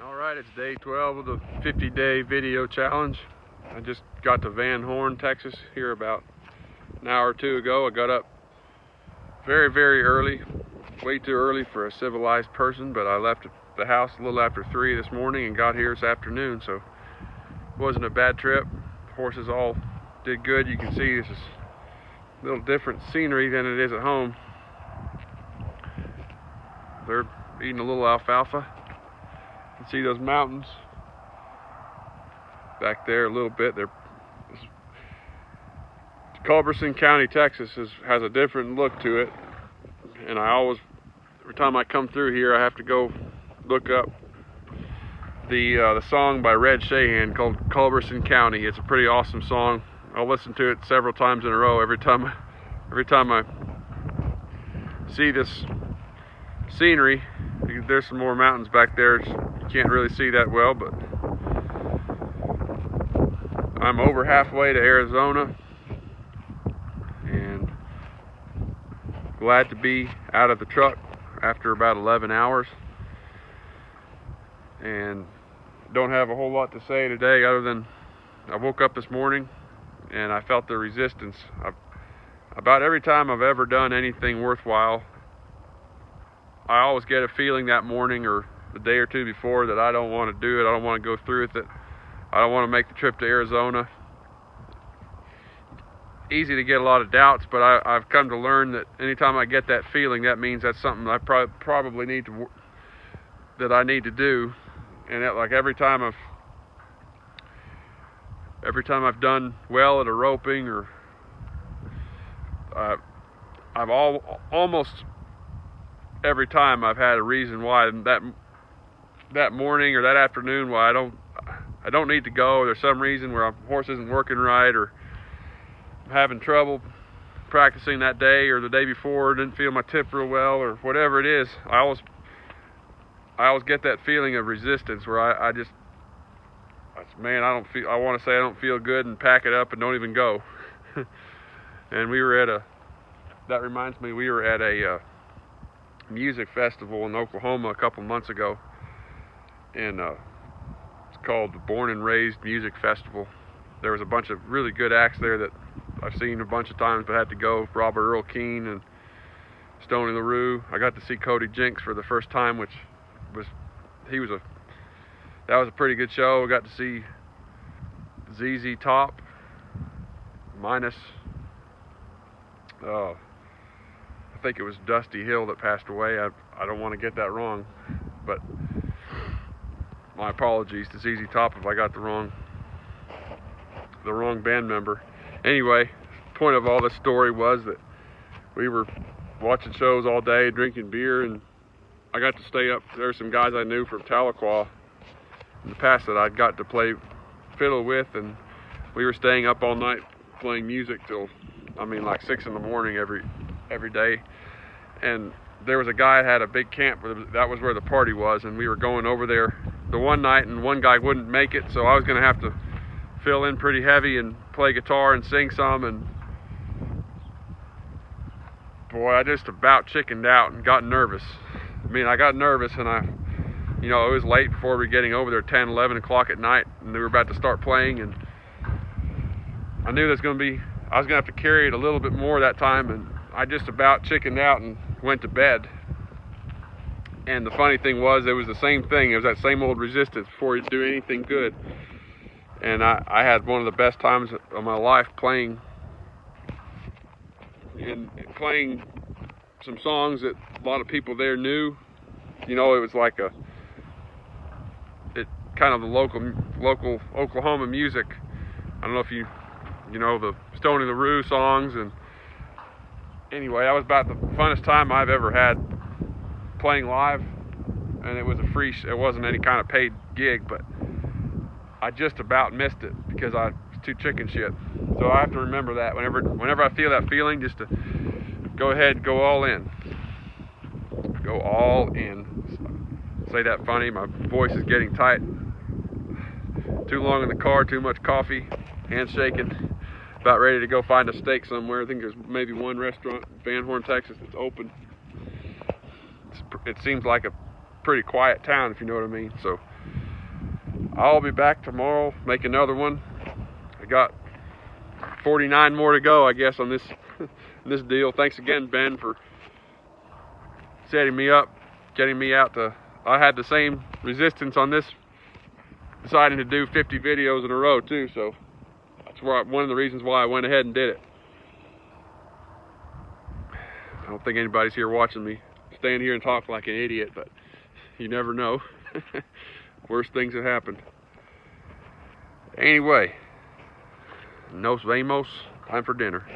Alright, it's day 12 of the 50-day video challenge. I just got to Van Horn, Texas here about an hour or two ago. I got up very, very early, way too early for a civilized person, but I left the house a little after 3 this morning and got here this afternoon, so it wasn't a bad trip. The horses all did good. You can see this is a little different scenery than it is at home. They're eating a little alfalfa. You can see those mountains back there a little bit. Culberson County, Texas has a different look to it, and every time I come through here I have to go look up the song by Red Shahan called Culberson County. It's a pretty awesome song. I'll listen to it several times in a row every time I see this scenery. There's some more mountains back there. You can't really see that well, but I'm over halfway to Arizona and glad to be out of the truck after about 11 hours, and don't have a whole lot to say today other than I woke up this morning and I felt the resistance. About every time I've ever done anything worthwhile, I always get a feeling that morning or the day or two before that I don't want to do it. I don't want to go through with it. I don't want to make the trip to Arizona. Easy to get a lot of doubts, but I've come to learn that anytime I get that feeling, that means that's something I probably need to do. And that, like every time I've done well at a roping, or almost every time I've had a reason why that morning or that afternoon why I don't need to go. There's some reason where my horse isn't working right, or I'm having trouble practicing that day, or the day before didn't feel my tip real well, or whatever it is. I always get that feeling of resistance where I want to say I don't feel good and pack it up and don't even go. And we were at a music festival in Oklahoma a couple months ago, and it's called the Born and Raised Music Festival. There was a bunch of really good acts there that I've seen a bunch of times but had to go. Robert Earl Keen and Stoney LaRue. I got to see Cody Jinks for the first time, that was a pretty good show. I got to see ZZ Top minus I think it was Dusty Hill that passed away. I don't want to get that wrong, but my apologies to ZZ Top if I got the wrong band member. Anyway, the point of all this story was that we were watching shows all day, drinking beer, and I got to stay up. There were some guys I knew from Tahlequah in the past that I'd got to play fiddle with, and we were staying up all night playing music till like 6 in the morning every day. And there was a guy that had a big camp that was where the party was, and we were going over there the one night, and one guy wouldn't make it, so I was going to have to fill in pretty heavy and play guitar and sing some. And boy, I just about chickened out and got nervous. I got nervous, and it was late before we were getting over there, 10, 11 o'clock at night, and we were about to start playing, and I knew I was going to have to carry it a little bit more that time, and I just about chickened out and went to bed. And the funny thing was, it was the same thing. It was that same old resistance before you do anything good. And I had one of the best times of my life playing some songs that a lot of people there knew. It was like kind of the local Oklahoma music. I don't know if you know the Stoney LaRue songs. And anyway, that was about the funnest time I've ever had playing live, and it was it wasn't any kind of paid gig, but I just about missed it because I was too chicken shit. So I have to remember that whenever I feel that feeling, just to go ahead, go all in. Go all in. Say that funny, my voice is getting tight. Too long in the car, too much coffee, hands shaking. About ready to go find a steak somewhere. I think there's maybe one restaurant in Van Horn, Texas that's open. It seems like a pretty quiet town, if you know what I mean. So I'll be back tomorrow, make another one. I got 49 more to go, I guess, on this this deal. Thanks again, Ben, for setting me up, getting me out to. I had the same resistance on this, deciding to do 50 videos in a row too. So that's one of the reasons why I went ahead and did it. I don't think anybody's here watching me stand here and talk like an idiot, but you never know. Worst things have happened. Anyway, nos vemos. Time for dinner.